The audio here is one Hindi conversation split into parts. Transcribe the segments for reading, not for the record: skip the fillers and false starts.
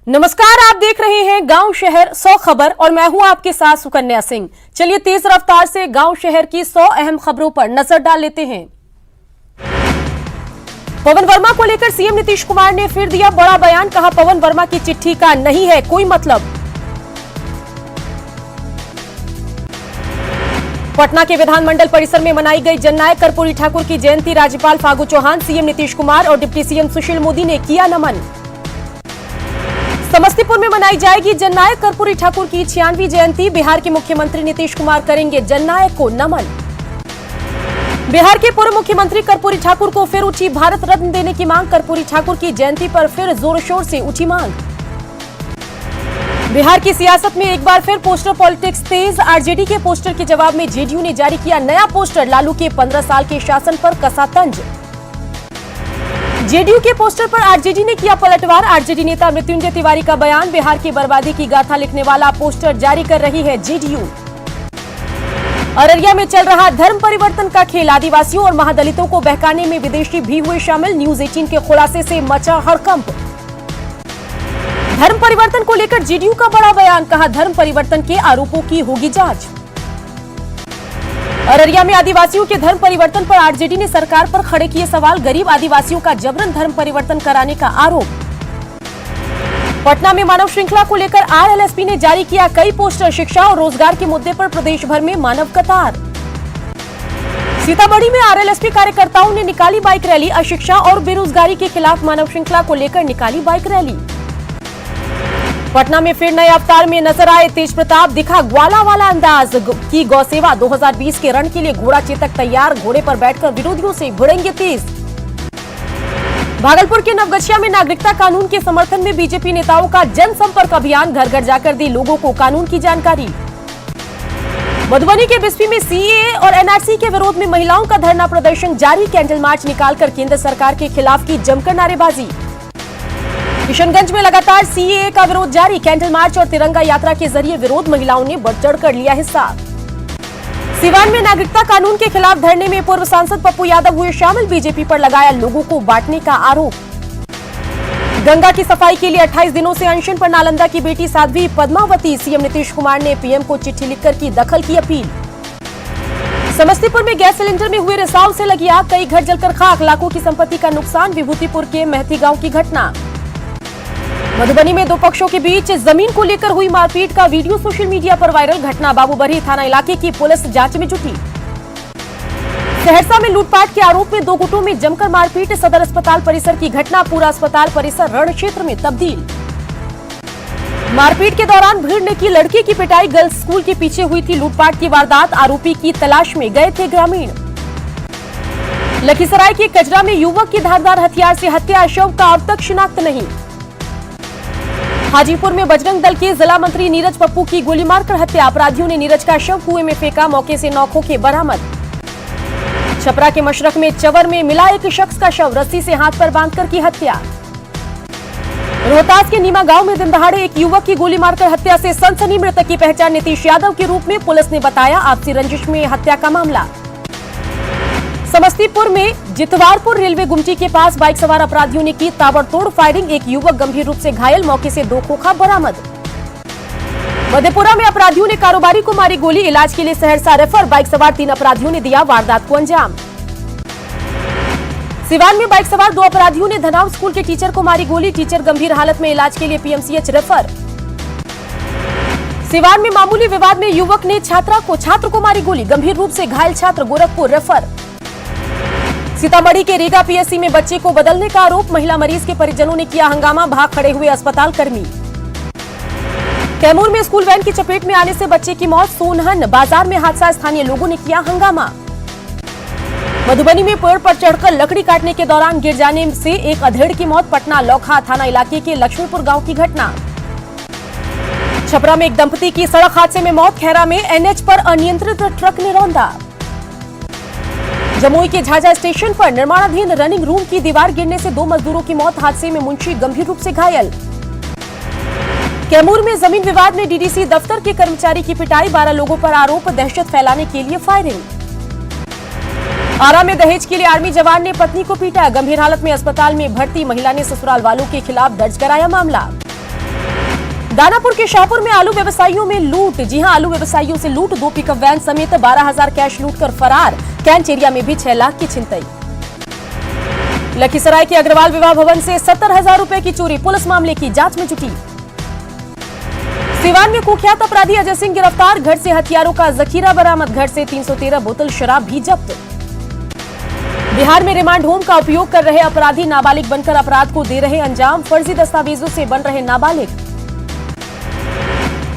नमस्कार, आप देख रहे हैं गांव शहर 100 खबर और मैं हूं आपके साथ सुकन्या सिंह। चलिए तेज रफ्तार से गांव शहर की 100 अहम खबरों पर नजर डाल लेते हैं। पवन वर्मा को लेकर सीएम नीतीश कुमार ने फिर दिया बड़ा बयान। कहा, पवन वर्मा की चिट्ठी का नहीं है कोई मतलब। पटना के विधानमंडल परिसर में मनाई गई जननायक कर्पूरी ठाकुर की जयंती। राज्यपाल फागू चौहान, सीएम नीतीश कुमार और डिप्टी सीएम सुशील मोदी ने किया नमन। समस्तीपुर में मनाई जाएगी जननायक कर्पूरी ठाकुर की 96वीं जयंती। बिहार के मुख्यमंत्री नीतीश कुमार करेंगे जननायक को नमन। बिहार के पूर्व मुख्यमंत्री कर्पूरी ठाकुर को फिर उठी भारत रत्न देने की मांग। कर्पूरी ठाकुर की जयंती पर फिर जोर शोर से उठी मांग। बिहार की सियासत में एक बार फिर पोस्टर पॉलिटिक्स तेज। आरजेडी के पोस्टर के जवाब में जेडीयू ने जारी किया नया पोस्टर। लालू के 15 साल के शासन पर कसा तंज। जेडीयू के पोस्टर पर आरजेडी ने किया पलटवार। आरजेडी नेता मृत्युंजय तिवारी का बयान। बिहार की बर्बादी की गाथा लिखने वाला पोस्टर जारी कर रही है जेडीयू। अररिया में चल रहा धर्म परिवर्तन का खेल। आदिवासियों और महादलितों को बहकाने में विदेशी भी हुए शामिल। न्यूज 18 के खुलासे से मचा हड़कंप। धर्म परिवर्तन को लेकर जेडीयू का बड़ा बयान। कहा, धर्म परिवर्तन के आरोपों की होगी जांच। अररिया में आदिवासियों के धर्म परिवर्तन पर आरजेडी ने सरकार पर खड़े किए सवाल। गरीब आदिवासियों का जबरन धर्म परिवर्तन कराने का आरोप। पटना में मानव श्रृंखला को लेकर आरएलएसपी ने जारी किया कई पोस्टर। शिक्षा और रोजगार के मुद्दे पर प्रदेश भर में मानव कतार। सीतामढ़ी में आरएलएसपी कार्यकर्ताओं ने निकाली बाइक रैली। अशिक्षा और बेरोजगारी के खिलाफ मानव श्रृंखला को लेकर निकाली बाइक रैली। पटना में फिर नए अवतार में नजर आए तेज प्रताप। दिखा ग्वाला वाला अंदाज की गौसेवा। 2020 के रण के लिए घोड़ा चेतक तैयार। घोड़े पर बैठकर विरोधियों से भिड़ेंगे तेज। भागलपुर के नवगछिया में नागरिकता कानून के समर्थन में बीजेपी नेताओं का जनसंपर्क अभियान। घर घर जाकर दी लोगों को कानून की जानकारी। मधुबनी के बिस्फी में सीएए और एनआरसी के विरोध में महिलाओं का धरना प्रदर्शन जारी। कैंडल मार्च निकालकर केंद्र सरकार के खिलाफ की जमकर नारेबाजी। किशनगंज में लगातार सीएए का विरोध जारी। कैंडल मार्च और तिरंगा यात्रा के जरिए विरोध। महिलाओं ने बढ़ चढ़कर लिया हिस्सा। सिवान में नागरिकता कानून के खिलाफ धरने में पूर्व सांसद पप्पू यादव हुए शामिल। बीजेपी पर लगाया लोगों को बांटने का आरोप। गंगा की सफाई के लिए 28 दिनों से अनशन पर नालंदा की बेटी साध्वी पद्मावती। सीएम नीतीश कुमार ने पीएम को चिट्ठी लिखकर की दखल की अपील। समस्तीपुर में गैस सिलेंडर में हुए रिसाव से लगी आग। कई घर जलकर खाक। लाखों की संपत्ति का नुकसान। विभूतिपुर के महती गांव की घटना। मधुबनी में दो पक्षों के बीच जमीन को लेकर हुई मारपीट का वीडियो सोशल मीडिया पर वायरल। घटना बाबूबरही थाना इलाके की। पुलिस जांच में जुटी। सहरसा में लूटपाट के आरोप में दो गुटों में जमकर मारपीट। सदर अस्पताल परिसर की घटना। पूरा अस्पताल परिसर रण क्षेत्र में तब्दील। मारपीट के दौरान भीड़ ने की लड़की की पिटाई। गर्ल्स स्कूल के पीछे हुई थी लूटपाट की वारदात। आरोपी की तलाश में गए थे ग्रामीण। लखीसराय के कजरा में युवक की धारदार हथियार से हत्या। शव का अब तक शिनाख्त नहीं। हाजीपुर में बजरंग दल के जिला मंत्री नीरज पप्पू की गोली मारकर हत्या। अपराधियों ने नीरज का शव कुएं में फेंका। मौके से 9 खोखे बरामद। छपरा के मशरक में चवर में मिला एक शख्स का शव। रस्सी से हाथ पर बांधकर की हत्या। रोहतास के नीमा गांव में दिन दहाड़े एक युवक की गोली मारकर हत्या से सनसनी। मृतक की पहचान नीतीश यादव के रूप में पुलिस ने बताया। आपसी रंजिश में हत्या का मामला। समस्तीपुर में जितवारपुर रेलवे गुमटी के पास बाइक सवार अपराधियों ने की ताबड़तोड़ फायरिंग। एक युवक गंभीर रूप से घायल। मौके से 2 खोखा बरामद। मधेपुरा में अपराधियों ने कारोबारी को मारी गोली। इलाज के लिए सहरसा रेफर। बाइक सवार 3 अपराधियों ने दिया वारदात को अंजाम। सिवान में बाइक सवार 2 अपराधियों ने धनाव स्कूल के टीचर को मारी गोली। टीचर गंभीर हालत में इलाज के लिए पीएमसीएच रेफर। सिवान में मामूली विवाद में युवक ने छात्र को मारी गोली। गंभीर रूप से घायल छात्र गोरखपुर रेफर। सीतामढ़ी के रीगा पीएससी में बच्चे को बदलने का आरोप। महिला मरीज के परिजनों ने किया हंगामा। भाग खड़े हुए अस्पताल कर्मी। कैमूर में स्कूल वैन की चपेट में आने से बच्चे की मौत। सोनहन बाजार में हादसा। स्थानीय लोगों ने किया हंगामा। मधुबनी में पेड़ पर चढ़कर लकड़ी काटने के दौरान गिर जाने से एक अधेड़ की मौत। पटना लौखा थाना इलाके के लक्ष्मीपुर गांव की घटना। छपरा में एक दंपति की सड़क हादसे में मौत। खैरा में एनएच पर अनियंत्रित ट्रक ने रौंदा। जमुई के झाझा स्टेशन पर निर्माणाधीन रनिंग रूम की दीवार गिरने से 2 मजदूरों की मौत। हादसे में मुंशी गंभीर रूप से घायल। कैमूर में जमीन विवाद में डीडीसी दफ्तर के कर्मचारी की पिटाई। 12 लोगों पर आरोप। दहशत फैलाने के लिए फायरिंग। आरा में दहेज के लिए आर्मी जवान ने पत्नी को पीटा। गंभीर हालत में अस्पताल में भर्ती। महिला ने ससुराल वालों के खिलाफ दर्ज कराया मामला। दानापुर के शाहपुर में आलू व्यवसायियों में लूट। जी हां, आलू व्यवसायियों से लूट। 2 पिकअप वैन समेत 12,000 कैश लूट कर फरार। कैंच एरिया में भी 6 लाख की छिनतई। लखीसराय के अग्रवाल विवाह भवन से 70,000 रुपए की चोरी। पुलिस मामले की जांच में जुटी। सिवान में कुख्यात अपराधी अजय सिंह गिरफ्तार। घर से हथियारों का जखीरा बरामद। घर से 313 बोतल शराब भी जब्त। बिहार में रिमांड होम का उपयोग कर रहे अपराधी नाबालिग बनकर अपराध को दे रहे अंजाम। फर्जी दस्तावेजों से बन रहे नाबालिग।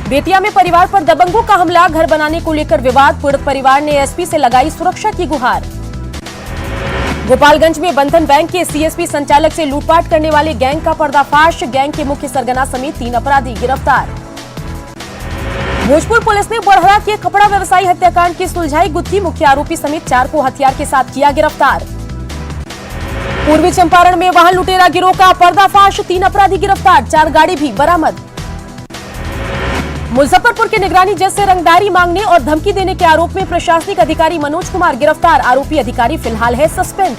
बेतिया में परिवार पर दबंगों का हमला। घर बनाने को लेकर विवाद। पीड़ित परिवार ने एसपी से लगाई सुरक्षा की गुहार। गोपालगंज में बंधन बैंक के सीएसपी संचालक से लूटपाट करने वाले गैंग का पर्दाफाश। गैंग के मुख्य सरगना समेत 3 अपराधी गिरफ्तार। भोजपुर पुलिस ने बड़हरा के कपड़ा व्यवसायी हत्याकांड की सुलझाई गुत्थी। मुख्य आरोपी समेत 4 को हथियार के साथ किया गिरफ्तार। पूर्वी चंपारण में वाहन लुटेरा गिरोह का पर्दाफाश। 3 अपराधी गिरफ्तार। 4 गाड़ी भी बरामद। मुजफ्फरपुर के निगरानी जज से रंगदारी मांगने और धमकी देने के आरोप में प्रशासनिक अधिकारी मनोज कुमार गिरफ्तार। आरोपी अधिकारी फिलहाल है सस्पेंड।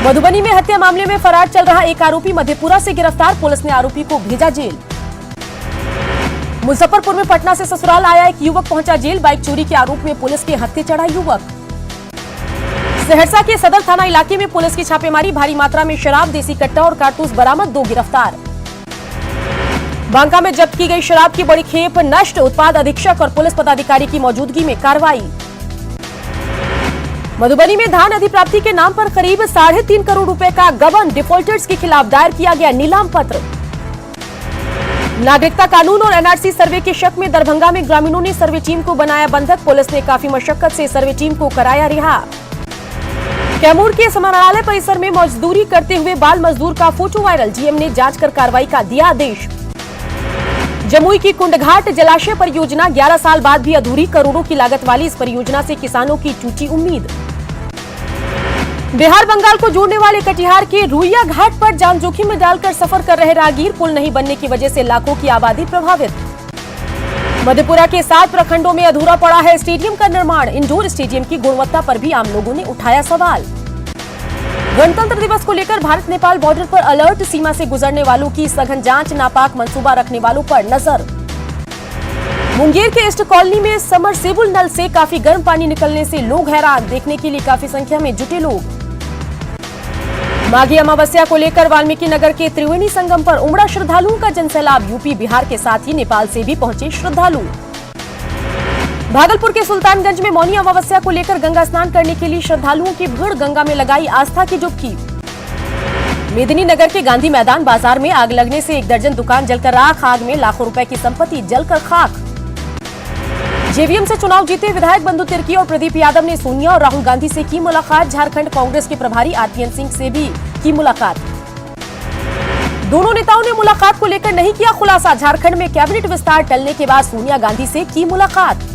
मधुबनी में हत्या मामले में फरार चल रहा एक आरोपी मधेपुरा से गिरफ्तार। पुलिस ने आरोपी को भेजा जेल। मुजफ्फरपुर में पटना से ससुराल आया एक युवक पहुंचा जेल। बाइक चोरी के आरोप में पुलिस के हत्थे चढ़ा युवक। सहरसा के सदर थाना इलाके में पुलिस की छापेमारी। भारी मात्रा में शराब, देसी कट्टा और कारतूस बरामद। 2 गिरफ्तार। बांका में जब्त की गई शराब की बड़ी खेप नष्ट। उत्पाद अधीक्षक और पुलिस पदाधिकारी की मौजूदगी में कार्रवाई। मधुबनी में धान अधिप्राप्ति के नाम पर करीब 3.5 करोड़ रुपए का गबन। डिफॉल्टर्स के खिलाफ दायर किया गया नीलाम पत्र। नागरिकता कानून और एनआरसी सर्वे के शक में दरभंगा में ग्रामीणों ने सर्वे टीम को बनाया बंधक। पुलिस ने काफी मशक्कत से सर्वे टीम को कराया रिहा। कैमूर के समाहरणालय परिसर में मजदूरी करते हुए बाल मजदूर का फोटो वायरल। जीएम ने जांच कर कार्रवाई का दिया आदेश। जमुई की कुंडघाट जलाशय परियोजना 11 साल बाद भी अधूरी। करोड़ों की लागत वाली इस परियोजना से किसानों की टूटी उम्मीद। बिहार बंगाल को जोड़ने वाले कटिहार के रुइया घाट पर जान जोखिम में डालकर सफर कर रहे राहगीर। पुल नहीं बनने की वजह से लाखों की आबादी प्रभावित। मधेपुरा के 7 प्रखंडों में अधूरा पड़ा है स्टेडियम का निर्माण। इंडोर स्टेडियम की गुणवत्ता पर भी आम लोगों ने उठाया सवाल। गणतंत्र दिवस को लेकर भारत नेपाल बॉर्डर पर अलर्ट। सीमा से गुजरने वालों की सघन जांच। नापाक मंसूबा रखने वालों पर नजर। मुंगेर के ईस्ट कॉलोनी में समरसेबुल नल से काफी गर्म पानी निकलने से लोग हैरान। देखने के लिए काफी संख्या में जुटे लोग। माघी अमावस्या को लेकर वाल्मीकि नगर के त्रिवेणी संगम पर उमड़ा श्रद्धालुओं का जनसैलाब। यूपी बिहार के साथ ही नेपाल से भी पहुंचे श्रद्धालु। भागलपुर के सुल्तानगंज में मौनी अमावस्या को लेकर गंगा स्नान करने के लिए श्रद्धालुओं की भीड़। गंगा में लगाई आस्था की डुबकी। मेदिनी नगर के गांधी मैदान बाजार में आग लगने से 1 दर्जन दुकान जलकर राख। आग में लाखों रुपए की संपत्ति जलकर खाक। जेवीएम से चुनाव जीते विधायक बंधु तिर्की और प्रदीप यादव ने सोनिया और राहुल गांधी से की मुलाकात। झारखंड कांग्रेस के प्रभारी आरपीएन सिंह से भी की मुलाकात। दोनों नेताओं ने मुलाकात को लेकर नहीं किया खुलासा। झारखंड में कैबिनेट विस्तार टलने के बाद सोनिया गांधी से की मुलाकात।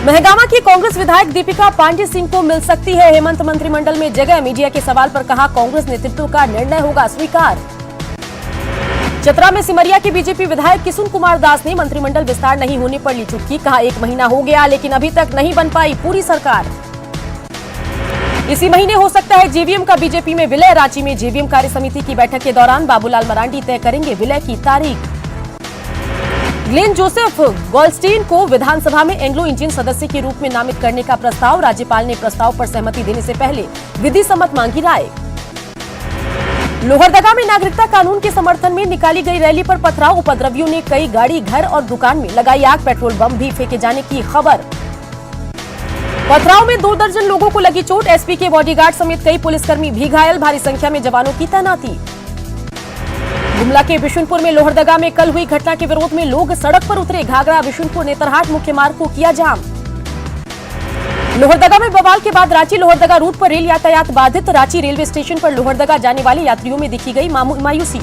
महगामा की कांग्रेस विधायक दीपिका पांडे सिंह को मिल सकती है हेमंत मंत्रिमंडल में जगह। मीडिया के सवाल पर कहा, कांग्रेस नेतृत्व का निर्णय होगा स्वीकार। चतरा में सिमरिया के बीजेपी विधायक किशुन कुमार दास ने मंत्रिमंडल विस्तार नहीं होने पर ली चुटकी। कहा, 1 महीना हो गया लेकिन अभी तक नहीं बन पाई पूरी सरकार। इसी महीने हो सकता है जेवीएम का बीजेपी में विलय। रांची में जेवीएम कार्य समिति की बैठक के दौरान बाबूलाल मरांडी तय करेंगे विलय की तारीख। ग्लेन जोसेफ गोल्डस्टीन को विधानसभा में एंग्लो इंडियन सदस्य के रूप में नामित करने का प्रस्ताव। राज्यपाल ने प्रस्ताव पर सहमति देने से पहले विधि सम्मत मांगी राय। लोहरदगा में नागरिकता कानून के समर्थन में निकाली गई रैली पर पथराव। उपद्रवियों ने कई गाड़ी, घर और दुकान में लगाई आग। पेट्रोल बम भी फेंके जाने की खबर। पथराव में 2 दर्जन लोगों को लगी चोट। एसपी के बॉडीगार्ड समेत कई पुलिसकर्मी भी घायल। भारी संख्या में जवानों की तैनाती। गुमला के बिशुनपुर में लोहरदगा में कल हुई घटना के विरोध में लोग सड़क पर उतरे। घाघरा बिशुनपुर नेतरहाट मुख्य मार्ग को किया जाम। लोहरदगा में बवाल के बाद रांची लोहरदगा रूट पर रेल यातायात बाधित। रांची रेलवे स्टेशन पर लोहरदगा जाने वाले यात्रियों में दिखी गई मायूसी।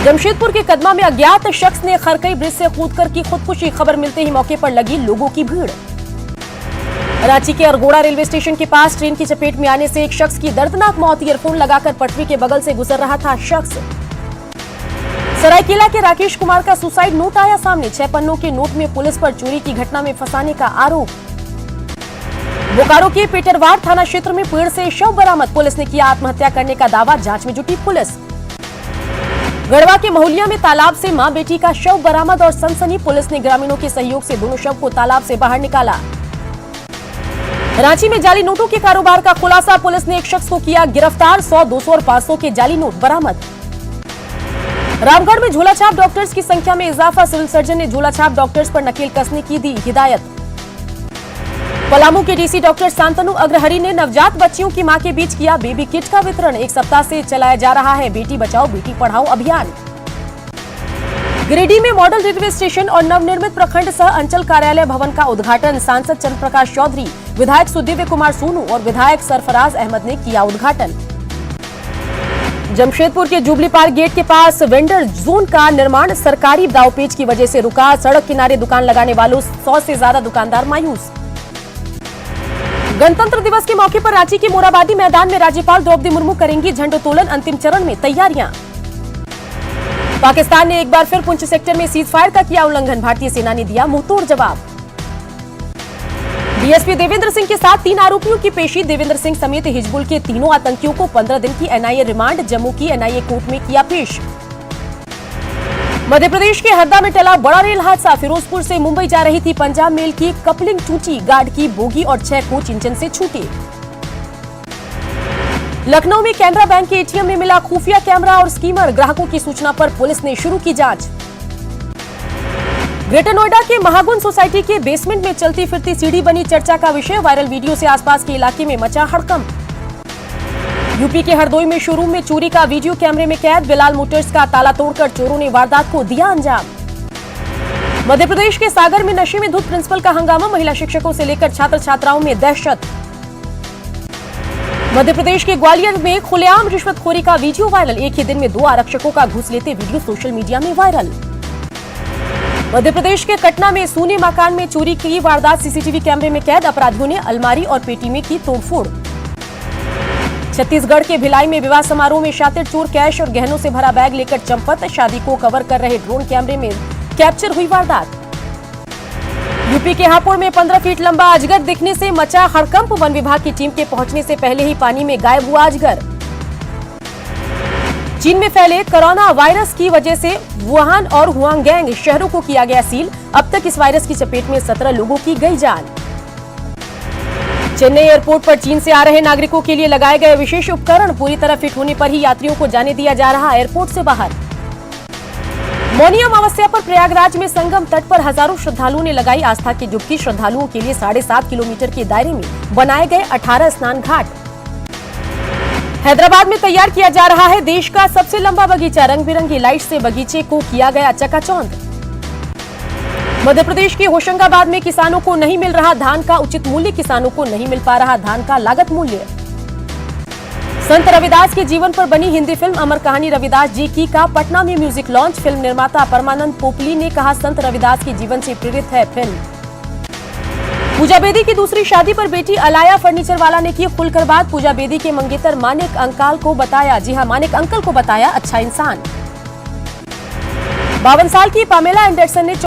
जमशेदपुर के कदमा में अज्ञात शख्स ने खरकई ब्रिज से कूदकर की खुदकुशी। खबर मिलते ही मौके पर लगी लोगों की भीड़। रांची के अरगोड़ा रेलवे स्टेशन के पास ट्रेन की चपेट में आने से एक शख्स की दर्दनाक मौत। ईयरफोन लगाकर पटरी के बगल से गुजर रहा था शख्स। सरायकेला के राकेश कुमार का सुसाइड नोट आया सामने। 6 पन्नों के नोट में पुलिस पर चोरी की घटना में फंसाने का आरोप। बोकारो के पेटरवाड़ थाना क्षेत्र में पेड़ से शव बरामद। पुलिस ने किया आत्महत्या करने का दावा। जांच में जुटी पुलिस। गढ़वा के महुलिया में तालाब से मां बेटी का शव बरामद और सनसनी। पुलिस ने ग्रामीणों के सहयोग से दोनों शव को तालाब से बाहर निकाला। रांची में जाली नोटों के कारोबार का खुलासा। पुलिस ने एक शख्स को किया गिरफ्तार। 100, 200 और 500 के जाली नोट बरामद। रामगढ़ में झोलाछाप डॉक्टर्स की संख्या में इजाफा। सिविल सर्जन ने झोलाछाप डॉक्टर्स पर नकेल कसने की दी हिदायत। पलामू के डीसी डॉक्टर शांतनु अग्रहरि ने नवजात बच्चियों की मां के बीच किया बेबी किट का वितरण। एक सप्ताह से चलाया जा रहा है बेटी बचाओ बेटी पढ़ाओ अभियान। गिरिडीह में मॉडल रेलवे स्टेशन और नवनिर्मित प्रखंड सह अंचल कार्यालय भवन का उद्घाटन। सांसद चंद्र प्रकाश चौधरी, विधायक सुदिव्य कुमार सोनू और विधायक सरफराज अहमद ने किया उद्घाटन। जमशेदपुर के जुबली पार्क गेट के पास वेंडर जोन का निर्माण सरकारी दावपेच की वजह से रुका। सड़क किनारे दुकान लगाने वालों 100 से ज्यादा दुकानदार मायूस। गणतंत्र दिवस के मौके पर रांची के मोराबादी मैदान में राज्यपाल द्रौपदी मुर्मू करेंगी झंडोत्तोलन। अंतिम चरण में तैयारियां। पाकिस्तान ने एक बार फिर पुंछ सेक्टर में सीज फायर का किया उल्लंघन। भारतीय सेना ने दिया मुंहतोड़ जवाब। डीएसपी देवेंद्र सिंह के साथ 3 आरोपियों की पेशी। देवेंद्र सिंह समेत हिजबुल के तीनों आतंकियों को 15 दिन की एनआईए रिमांड जम्मू की एनआईए कोर्ट में किया पेश। मध्य प्रदेश के हरदा में टला बड़ा रेल हादसा। फिरोजपुर से मुंबई जा रही थी पंजाब मेल की कपलिंग टूटी। गार्ड की बोगी और 6 कोच इंजन से छूटे। लखनऊ में कैनरा बैंक के एटीएम में मिला खुफिया कैमरा और स्कीमर। ग्राहकों की सूचना पर पुलिस ने शुरू की जांच। ग्रेटर नोएडा के महागुन सोसाइटी के बेसमेंट में चलती फिरती सीढ़ी बनी चर्चा का विषय। वायरल वीडियो से आसपास के इलाके में मचा हड़कंप। यूपी के हरदोई में शोरूम में चोरी का वीडियो कैमरे में कैद। बिलाल मोटर्स का ताला तोड़कर चोरों ने वारदात को दिया अंजाम। मध्य प्रदेश के सागर में नशे में धुत प्रिंसिपल का हंगामा। महिला शिक्षकों से लेकर छात्र छात्राओं में दहशत। मध्य प्रदेश के ग्वालियर में खुलेआम रिश्वतखोरी का वीडियो वायरल। एक ही दिन में 2 आरक्षकों का घूस लेते वीडियो सोशल मीडिया में वायरल। मध्य प्रदेश के कटना में सूने मकान में चोरी की वारदात सीसीटीवी कैमरे में कैद। अपराधियों ने अलमारी और पेटी में की तोड़फोड़। छत्तीसगढ़ के भिलाई में विवाह समारोह में शातिर चोर कैश और गहनों से भरा बैग लेकर चंपत। शादी को कवर कर रहे ड्रोन कैमरे में कैप्चर हुई वारदात। यूपी के हापुड़ में 15 फीट लंबा अजगर दिखने से मचा हड़कंप। वन विभाग की टीम के पहुंचने से पहले ही पानी में गायब हुआ अजगर। चीन में फैले कोरोना वायरस की वजह से वुहान और हुआंगैंग शहरों को किया गया सील। अब तक इस वायरस की चपेट में 17 लोगों की गई जान। चेन्नई एयरपोर्ट पर चीन से आ रहे नागरिकों के लिए लगाए गए विशेष उपकरण। पूरी तरह फिट होने पर ही यात्रियों को जाने दिया जा रहा एयरपोर्ट से बाहर। मौनी अमावस्या पर प्रयागराज में संगम तट पर हजारों श्रद्धालुओं ने लगाई आस्था की डुबकी। श्रद्धालुओं के लिए 7.5 किलोमीटर के दायरे में बनाए गए 18 स्नान घाट। हैदराबाद में तैयार किया जा रहा है देश का सबसे लंबा बगीचा। रंग बिरंगी लाइट से बगीचे को किया गया चकाचौंध। मध्य प्रदेश के होशंगाबाद में किसानों को नहीं मिल रहा धान का उचित मूल्य। किसानों को नहीं मिल पा रहा धान का लागत मूल्य। संत रविदास के जीवन पर बनी हिंदी फिल्म अमर कहानी रविदास जी की का पटना में म्यूजिक लॉन्च। फिल्म निर्माता परमानंद पोपली ने कहा संत रविदास के जीवन से प्रेरित है फिल्म। पूजा बेदी की दूसरी शादी पर बेटी अलाया फर्नीचर वाला ने की खुलकर बात। पूजा बेदी के मंगेतर मानिक अंकल को बताया, जी हां, मानिक अंकल को बताया अच्छा इंसान। 52 साल की पामेला एंडरसन ने